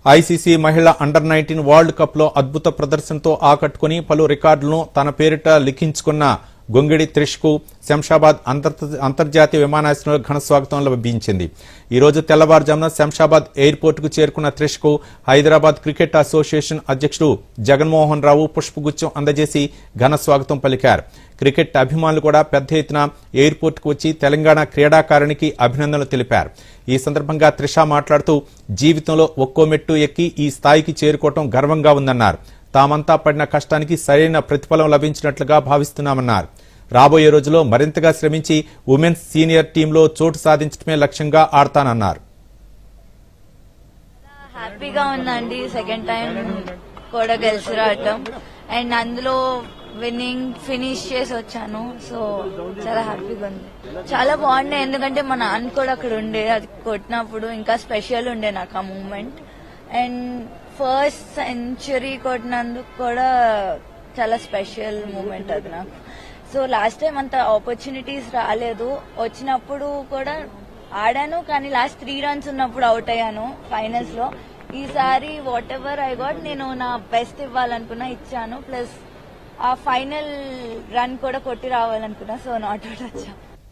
ICC మహిళా under-19 world cup లో అద్భుత ప్రదర్శనతో ఆకట్టుకుని పలు రికార్డులను తన పేరిట లిఖించుకున్న గొంగిడి త్రిష్ కు శంషాబాద్ అంతర్జాతీయ విమానాశ్రయంలో ఘన స్వాగతం లభించింది. ఈ రోజు తెల్లవారుజామున శంషాబాద్ ఎయిర్పోర్ట్ కు చేరుకున్న త్రిష్ కు హైదరాబాద్ క్రికెట్ అసోసియేషన్ అధ్యక్షుడు జగన్మోహన్ రావు పుష్పగుచ్చం అందజేసి ఘన స్వాగతం పలికారు. క్రికెట్ అభిమానులు కూడా పెద్ద ఎత్తున ఎయిర్పోర్ట్ కు వచ్చి తెలంగాణ క్రీడాకారిణికి అభినందనలు తెలిపారు. ఈ సందర్భంగా త్రిష మాట్లాడుతూ జీవితంలో ఒక్కో మెట్టు ఎక్కి ఈ స్థాయికి చేరుకోవడం గర్వంగా ఉందన్నారు. తామంతా పడిన కష్టానికి సరైన ప్రతిఫలం లభించినట్లుగా భావిస్తున్నామన్నారు. రాబోయే రోజుల్లో మరింతగా శ్రమించి ఉమెన్స్ సీనియర్ టీంలో చోటు సాధించడమే లక్ష్యంగా ఆడతానన్నారు. హ్యాపీగా ఉందండి, సెకండ్ టైం కూడా గెలిచి రావటం అండ్ అందులో విన్నింగ్ ఫినిష్ చేసి వచ్చాను. సో చాలా హ్యాపీగా ఉంది, చాలా బాగుండే. ఎందుకంటే మా నాన్న కూడా అక్కడ ఉండే, అది కొట్టినప్పుడు ఇంకా స్పెషల్ ఉండే నాకు ఆ మూమెంట్. అండ్ ఫస్ట్ సెంచరీ కొట్టినందుకు కూడా చాలా స్పెషల్ మూమెంట్ అది నాకు. సో లాస్ట్ టైం అంత ఆపర్చునిటీస్ రాలేదు, వచ్చినప్పుడు కూడా ఆడాను కానీ లాస్ట్ 3 runs ఉన్నప్పుడు అవుట్ అయ్యాను ఫైనల్స్ లో. ఈసారి వాట్ ఎవర్ ఐ గాట్ నేను నా బెస్ట్ ఇవ్వాలనుకున్నా, ఇచ్చాను. ప్లస్ ఆ ఫైనల్ రన్ కూడా కొట్టి రావాలనుకున్నా. సో నాట్ అవుట్ వచ్చా.